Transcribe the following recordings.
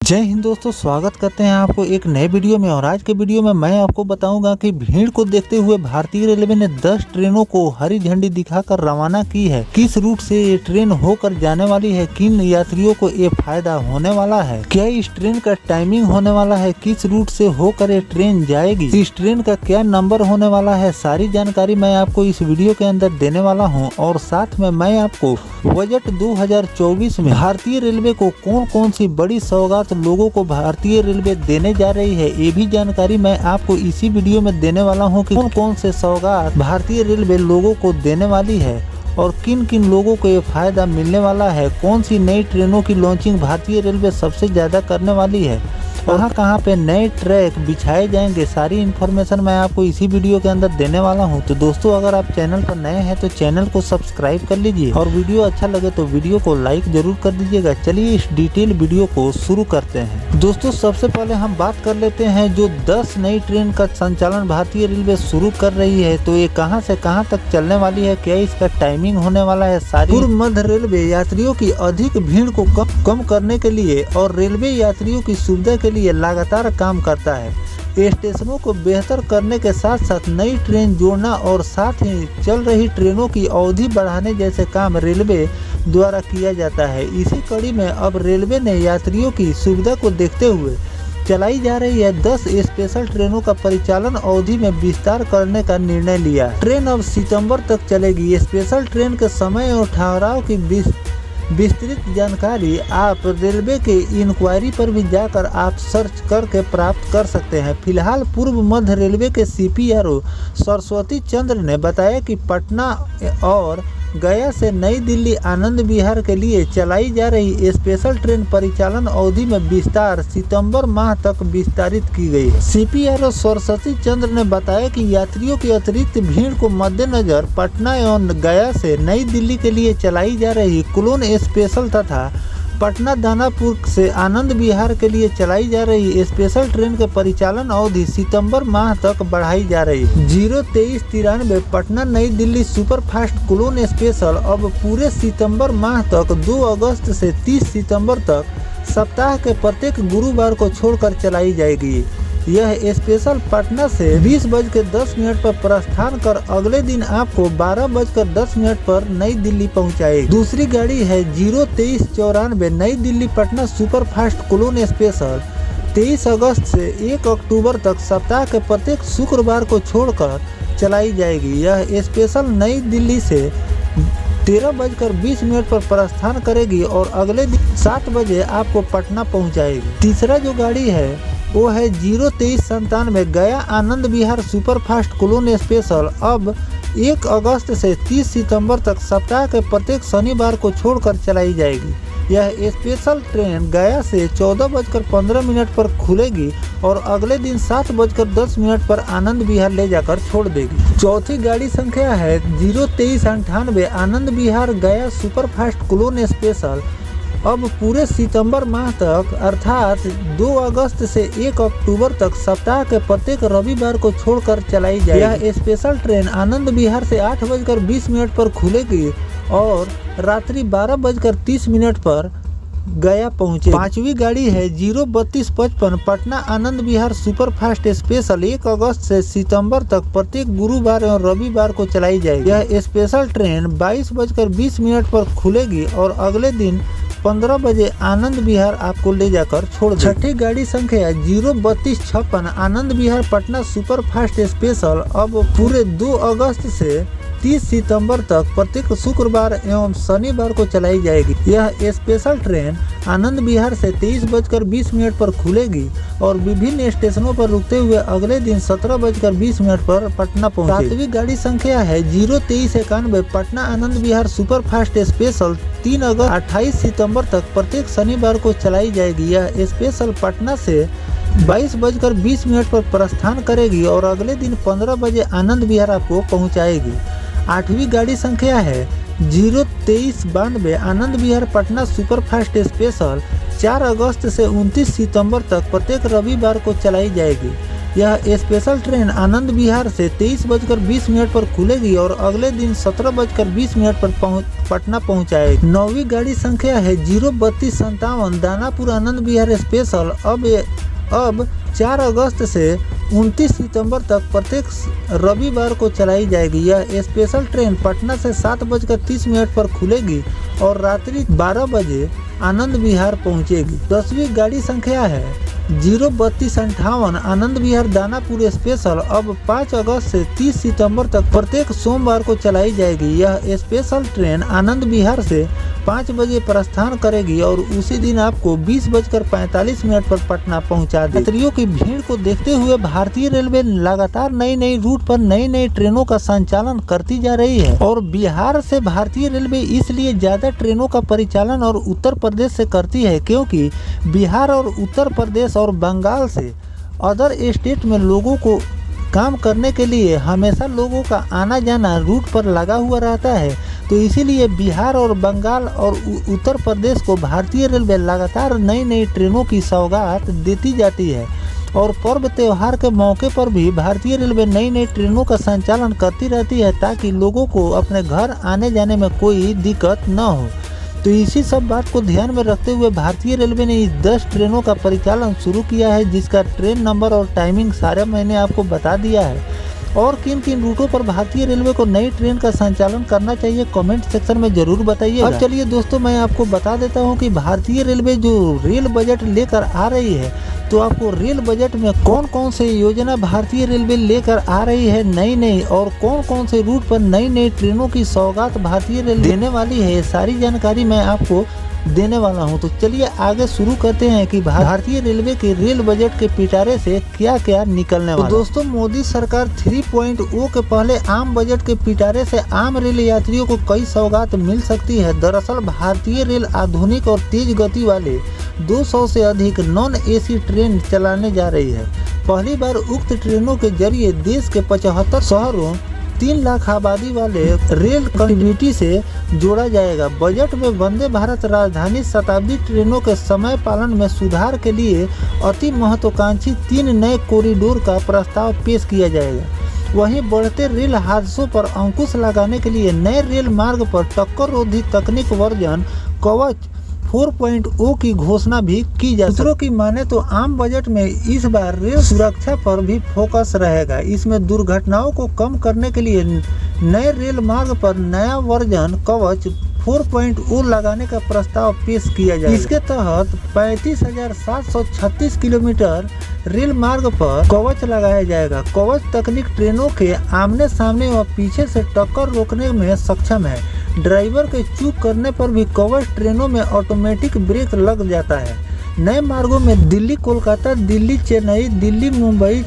जय हिंद दोस्तों, स्वागत करते हैं आपको एक नए वीडियो में। और आज के वीडियो में मैं आपको बताऊंगा कि भीड़ को देखते हुए भारतीय रेलवे ने 10 ट्रेनों को हरी झंडी दिखाकर रवाना की है। किस रूट से ये ट्रेन होकर जाने वाली है, किन यात्रियों को ये फायदा होने वाला है, क्या इस ट्रेन का टाइमिंग होने वाला है, किस रूट से होकर ये ट्रेन जाएगी, इस ट्रेन का क्या नंबर होने वाला है, सारी जानकारी मैं आपको इस वीडियो के अंदर देने वाला हूँ। और साथ में मैं आपको बजट 2024 में भारतीय रेलवे को कौन कौन सी बड़ी सौगात लोगों को भारतीय रेलवे देने जा रही है, ये भी जानकारी मैं आपको इसी वीडियो में देने वाला हूं कि कौन कौन से सौगात भारतीय रेलवे लोगों को देने वाली है और किन किन लोगों को ये फायदा मिलने वाला है, कौन सी नई ट्रेनों की लॉन्चिंग भारतीय रेलवे सबसे ज्यादा करने वाली है, कहाँ पे नए ट्रैक बिछाए जाएंगे, सारी इन्फॉर्मेशन मैं आपको इसी वीडियो के अंदर देने वाला हूं। तो दोस्तों, अगर आप चैनल पर नए हैं तो चैनल को सब्सक्राइब कर लीजिए और वीडियो अच्छा लगे तो वीडियो को लाइक जरूर कर दीजिएगा। चलिए इस डिटेल वीडियो को शुरू करते हैं। दोस्तों, सबसे पहले हम बात कर लेते हैं जो 10 नई ट्रेन का संचालन भारतीय रेलवे शुरू कर रही है, तो ये कहां से कहां तक चलने वाली है, क्या इसका टाइमिंग होने वाला है। सारी पूर्व मध्य रेलवे यात्रियों की अधिक भीड़ को कम करने के लिए और रेलवे यात्रियों की सुविधा के लिए लगातार काम करता है। स्टेशनों को बेहतर करने के साथ साथ नई ट्रेन जोड़ना और साथ ही चल रही ट्रेनों की अवधि बढ़ाने जैसे काम रेलवे द्वारा किया जाता है। इसी कड़ी में अब रेलवे ने यात्रियों की सुविधा को देखते हुए चलाई जा रही है 10 स्पेशल ट्रेनों का परिचालन अवधि में विस्तार करने का निर्णय लिया। ट्रेन अब सितंबर तक चलेगी। स्पेशल ट्रेन के समय और ठहराव की विस्तृत जानकारी आप रेलवे के इंक्वायरी पर भी जाकर आप सर्च करके प्राप्त कर सकते हैं। फिलहाल पूर्व मध्य रेलवे के CPRO सरस्वती चंद्र ने बताया कि पटना और गया से नई दिल्ली आनंद विहार के लिए चलाई जा रही स्पेशल ट्रेन परिचालन अवधि में विस्तार सितंबर माह तक विस्तारित की गई है। CPRO सरस्वती चंद्र ने बताया कि यात्रियों की अतिरिक्त भीड़ को मद्देनजर पटना एवं गया से नई दिल्ली के लिए चलाई जा रही क्लोन स्पेशल तथा पटना दानापुर से आनंद विहार के लिए चलाई जा रही स्पेशल ट्रेन के परिचालन अवधि सितंबर माह तक बढ़ाई जा रही है। 02393 पटना नई दिल्ली सुपरफास्ट क्लोन स्पेशल अब पूरे सितंबर माह तक 2 अगस्त से 30 सितंबर तक सप्ताह के प्रत्येक गुरुवार को छोड़कर चलाई जाएगी। यह स्पेशल पटना से 20:10 पर प्रस्थान कर अगले दिन आपको 12:10 पर नई दिल्ली पहुंचाएगी। दूसरी गाड़ी है 02394 नई Delhi Patna superfast clone special 23 अगस्त से 1 अक्टूबर तक सप्ताह के प्रत्येक शुक्रवार को छोड़कर चलाई जाएगी। यह स्पेशल नई दिल्ली से 13:20 पर प्रस्थान करेगी और अगले दिन 7 बजे आपको पटना पहुंचाएगी। तीसरा जो गाड़ी है वो है 02397 गया Anand Vihar superfast clone special अब 1 अगस्त से 30 सितंबर तक सप्ताह के प्रत्येक शनिवार को छोड़कर चलाई जाएगी। यह स्पेशल ट्रेन गया से 14:15 पर खुलेगी और अगले दिन 7:10 पर आनंद विहार ले जाकर छोड़ देगी। चौथी गाड़ी संख्या है 02398 आनंद विहार गया सुपरफास्ट क्लोन स्पेशल अब पूरे सितंबर माह तक अर्थात 2 अगस्त से 1 अक्टूबर तक सप्ताह के प्रत्येक रविवार को छोड़कर चलाई जाएगी। यह स्पेशल ट्रेन आनंद विहार से 8:20 पर खुलेगी और रात्रि 12:30 पर गया पहुंचे। पांचवी गाड़ी है 03255 पटना आनंद विहार सुपरफास्ट स्पेशल 1 अगस्त से सितंबर तक प्रत्येक गुरुवार और रविवार को चलाई जाएगी। यह स्पेशल ट्रेन 22:20 पर खुलेगी और अगले दिन 15 बजे आनंद विहार आपको ले जाकर छोड़ देगी। छठी गाड़ी संख्या 03256 आनंद विहार पटना सुपरफास्ट स्पेशल अब पूरे 2 अगस्त से 30 सितंबर तक प्रत्येक शुक्रवार एवं शनिवार को चलाई जाएगी। यह स्पेशल ट्रेन आनंद विहार से 23:20 पर खुलेगी और विभिन्न स्टेशनों पर रुकते हुए अगले दिन 17:20 पर पटना पहुंचेगी। सातवीं गाड़ी संख्या है 02391 पटना आनंद विहार सुपरफास्ट स्पेशल 3 अगस्त 28 सितंबर तक प्रत्येक शनिवार को चलाई जाएगी। यह स्पेशल पटना से 22:20 पर प्रस्थान करेगी और अगले दिन 15 बजे आनंद विहार आपको पहुंचाएगी। आठवीं गाड़ी संख्या है 02392 आनंद विहार पटना सुपरफास्ट स्पेशल 4 अगस्त से 29 सितंबर तक प्रत्येक रविवार को चलाई जाएगी। यह स्पेशल ट्रेन आनंद विहार से 23:20 पर खुलेगी और अगले दिन 17:20 पर पटना पहुंचाएगी। 9वीं गाड़ी संख्या है 03257 दानापुर आनंद विहार स्पेशल। अब 4 अगस्त से 29 सितंबर तक प्रत्येक रविवार को चलाई जाएगी। यह स्पेशल ट्रेन पटना से 7:30 पर खुलेगी और रात्रि 12 बजे आनंद विहार पहुंचेगी। 10वीं गाड़ी संख्या है 03258 आनंद विहार दानापुर स्पेशल। अब 5 अगस्त से 30 सितंबर तक प्रत्येक सोमवार को चलाई जाएगी। यह स्पेशल ट्रेन आनंद विहार से 5 बजे प्रस्थान करेगी और उसी दिन आपको 20:45 पर पटना पहुंचा देगी। यात्रियों की भीड़ को देखते हुए भारतीय रेलवे लगातार नई रूट पर नई ट्रेनों का संचालन करती जा रही है और बिहार से भारतीय रेलवे इसलिए ज्यादा ट्रेनों का परिचालन और उत्तर प्रदेश से करती है, क्योंकि बिहार और उत्तर प्रदेश और बंगाल से अदर स्टेट में लोगों को काम करने के लिए हमेशा लोगों का आना जाना रूट पर लगा हुआ रहता है। तो इसीलिए बिहार और बंगाल और उत्तर प्रदेश को भारतीय रेलवे लगातार नई ट्रेनों की सौगात देती जाती है और पर्व त्योहार के मौके पर भी भारतीय रेलवे नई ट्रेनों का संचालन करती रहती है ताकि लोगों को अपने घर आने जाने में कोई दिक्कत न हो। तो इसी सब बात को ध्यान में रखते हुए भारतीय रेलवे ने इस 10 ट्रेनों का परिचालन शुरू किया है, जिसका ट्रेन नंबर और टाइमिंग सारे मैंने आपको बता दिया है। और किन किन रूटों पर भारतीय रेलवे को नई ट्रेन का संचालन करना चाहिए कमेंट सेक्शन में जरूर बताइए। अब चलिए दोस्तों, मैं आपको बता देता हूं कि भारतीय रेलवे जो रेल बजट लेकर आ रही है, तो आपको रेल बजट में कौन कौन से योजना भारतीय रेलवे लेकर आ रही है नई और कौन कौन से रूट पर नई ट्रेनों की सौगात भारतीय रेलवे देने वाली है, सारी जानकारी मैं आपको देने वाला हूं। तो चलिए आगे शुरू करते हैं कि भारतीय रेलवे के रेल बजट के पिटारे से क्या क्या निकलने वाला है। तो दोस्तों, मोदी सरकार 3.0 के पहले आम बजट के पिटारे से आम रेल यात्रियों को कई सौगात मिल सकती है। दरअसल भारतीय रेल आधुनिक और तेज गति वाले 200 से अधिक नॉन एसी ट्रेन चलाने जा रही है। पहली बार उक्त ट्रेनों के जरिए देश के 75 शहरों 3 लाख आबादी वाले रेल कनेक्टिविटी से जोड़ा जाएगा। बजट में वंदे भारत राजधानी शताब्दी ट्रेनों के समय पालन में सुधार के लिए अति महत्वाकांक्षी 3 नए कॉरिडोर का प्रस्ताव पेश किया जाएगा। वहीं बढ़ते रेल हादसों पर अंकुश लगाने के लिए नए रेल मार्ग पर टक्कर रोधी तकनीक वर्जन कवच 4.0 की घोषणा भी की जा। सूत्रों की माने तो आम बजट में इस बार रेल सुरक्षा पर भी फोकस रहेगा। इसमें दुर्घटनाओं को कम करने के लिए नए रेल मार्ग पर नया वर्जन कवच 4.0 लगाने का प्रस्ताव पेश किया जाएगा। इसके तहत 35,736 किलोमीटर रेल मार्ग पर कवच लगाया जाएगा। कवच तकनीक ट्रेनों के आमने सामने व पीछे से टक्कर रोकने में सक्षम है। ड्राइवर के चूक करने पर भी कवच ट्रेनों में ऑटोमेटिक ब्रेक लग जाता है। नए मार्गों में दिल्ली कोलकाता, दिल्ली चेन्नई, दिल्ली मुंबई,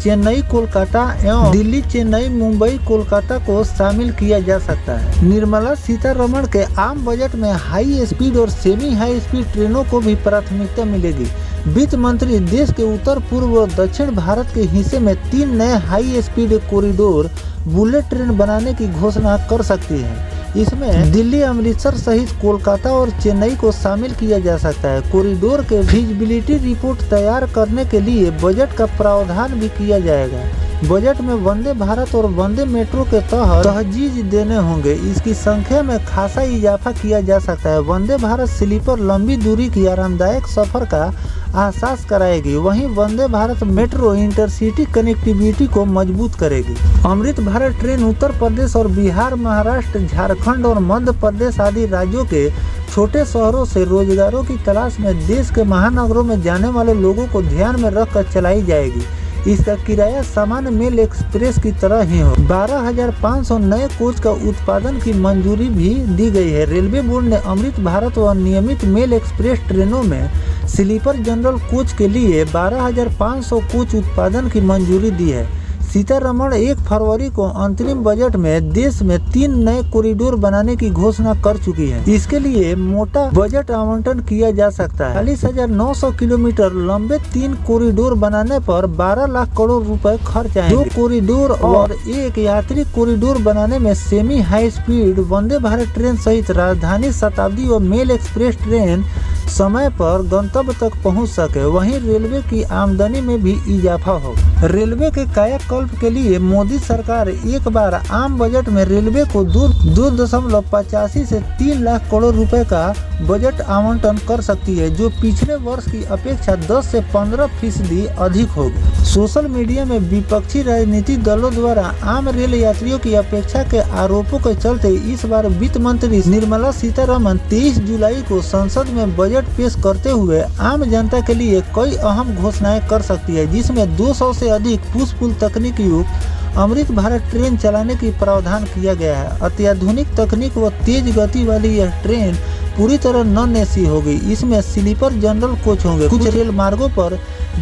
चेन्नई कोलकाता एवं दिल्ली चेन्नई मुंबई कोलकाता को शामिल किया जा सकता है। निर्मला सीतारमण के आम बजट में हाई स्पीड और सेमी हाई स्पीड ट्रेनों को भी प्राथमिकता मिलेगी। वित्त मंत्री देश के उत्तर पूर्व और दक्षिण भारत के हिस्से में 3 नए high speed corridor bullet train बनाने की घोषणा कर सकती है। इसमें दिल्ली, अमृतसर सहित कोलकाता और चेन्नई को शामिल किया जा सकता है। कॉरिडोर के फिजिबिलिटी रिपोर्ट तैयार करने के लिए बजट का प्रावधान भी किया जाएगा। बजट में वंदे भारत और वंदे मेट्रो के तहत तहजीज देने होंगे। इसकी संख्या में खासा इजाफा किया जा सकता है। वंदे भारत स्लीपर लंबी दूरी की आरामदायक सफर का एहसास कराएगी। वहीं Vande Bharat metro intercity connectivity को मजबूत करेगी। अमृत भारत ट्रेन उत्तर प्रदेश और बिहार, महाराष्ट्र, झारखंड और मध्य प्रदेश आदि राज्यों के छोटे शहरों से रोजगारों की तलाश में देश के महानगरों में जाने वाले लोगों को ध्यान में रखकर चलाई जाएगी। इसका किराया सामान्य मेल एक्सप्रेस की तरह ही हो। 12,500 नए कोच का उत्पादन की मंजूरी भी दी गई है। रेलवे बोर्ड ने अमृत भारत व नियमित मेल एक्सप्रेस ट्रेनों में स्लीपर जनरल कोच के लिए 12,500 कोच उत्पादन की मंजूरी दी है। सीतारमण 1 फरवरी को अंतरिम बजट में देश में 3 नए कॉरिडोर बनाने की घोषणा कर चुकी है। इसके लिए मोटा बजट आवंटन किया जा सकता है। 40,900 किलोमीटर लंबे 3 कॉरिडोर बनाने पर 12 लाख करोड़ रुपए खर्च आएंगे। 2 कॉरिडोर और 1 यात्री कॉरिडोर बनाने में semi high speed Vande Bharat train सहित राजधानी शताब्दी व मेल एक्सप्रेस ट्रेन समय पर गंतव्य तक पहुंच सके। वहीं रेलवे की आमदनी में भी इजाफा हो। रेलवे के कायाकल्प के लिए मोदी सरकार एक बार आम बजट में रेलवे को 2.85 से 3 लाख करोड़ रुपए का बजट आवंटन कर सकती है, जो पिछले वर्ष की अपेक्षा 10 से 15% अधिक होगी। सोशल मीडिया में विपक्षी राजनीतिक दलों द्वारा आम रेल यात्रियों की अपेक्षा के आरोपों के चलते इस बार वित्त मंत्री निर्मला सीतारमण 23 जुलाई को संसद में बजट पेश करते हुए आम जनता के लिए कई अहम घोषणाएं कर सकती है, जिसमें 200 से अधिक पुश पुल तकनीक युक्त अमृत भारत ट्रेन चलाने की प्रावधान किया गया है। अत्याधुनिक तकनीक व तेज गति वाली यह ट्रेन पूरी तरह नॉन एसी होगी। इसमें स्लीपर जनरल कोच होंगे। कुछ रेल मार्गों पर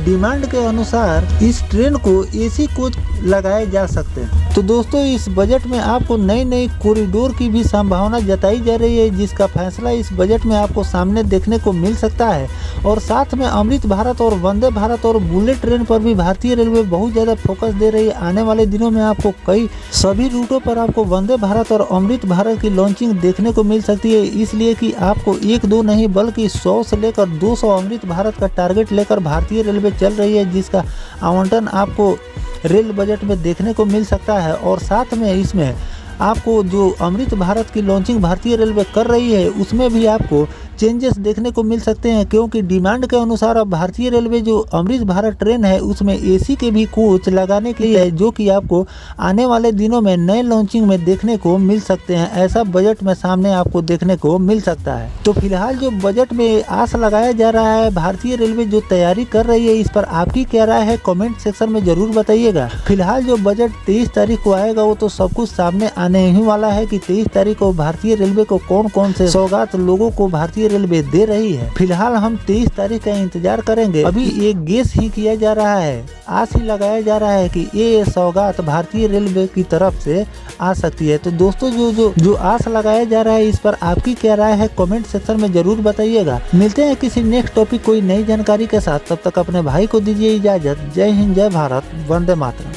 डिमांड के अनुसार इस ट्रेन को एसी कोच लगाए जा सकते हैं। तो दोस्तों, इस बजट में आपको नई नई कॉरिडोर की भी संभावना जताई जा रही है, जिसका फैसला इस बजट में आपको सामने देखने को मिल सकता है। और साथ में अमृत भारत और वंदे भारत और बुलेट ट्रेन पर भी भारतीय रेलवे बहुत ज़्यादा फोकस दे रही है। आने वाले दिनों में आपको सभी रूटों पर आपको वंदे भारत और अमृत भारत की लॉन्चिंग देखने को मिल सकती है, इसलिए कि आपको 1-2 नहीं बल्कि 100 से लेकर 200 अमृत भारत का टारगेट लेकर भारतीय रेलवे चल रही है, जिसका आवंटन आपको रेल बजट में देखने को मिल सकता है। और साथ में इसमें आपको जो अमृत भारत की लॉन्चिंग भारतीय रेलवे कर रही है उसमें भी आपको चेंजेस देखने को मिल सकते हैं, क्योंकि डिमांड के अनुसार अब भारतीय रेलवे जो अमृत भारत ट्रेन है उसमें एसी के भी कोच लगाने के लिए है, जो कि आपको आने वाले दिनों में नए लॉन्चिंग में देखने को मिल सकते हैं। ऐसा बजट में सामने आपको देखने को मिल सकता है। तो फिलहाल जो बजट में आस लगाया जा रहा है, भारतीय रेलवे जो तैयारी कर रही है, इस पर आपकी क्या राय है कमेंट सेक्शन में जरूर बताइएगा। फिलहाल जो बजट 23 तारीख को आएगा वो तो सब कुछ सामने आने ही वाला है कि 23 तारीख को भारतीय रेलवे को कौन कौन से सौगात लोगों को भारतीय रेलवे दे रही है। फिलहाल हम 23 तारीख का इंतजार करेंगे। अभी एक गेस ही किया जा रहा है, आस ही लगाया जा रहा है कि ये सौगात भारतीय रेलवे की तरफ से आ सकती है। तो दोस्तों, जो आस लगाया जा रहा है, इस पर आपकी क्या राय है कमेंट सेक्शन में जरूर बताइएगा। मिलते हैं किसी नेक्स्ट टॉपिक कोई नई जानकारी के साथ, तब तक अपने भाई को दीजिए इजाजत। जय हिंद, जय भारत, वंदे मातरम।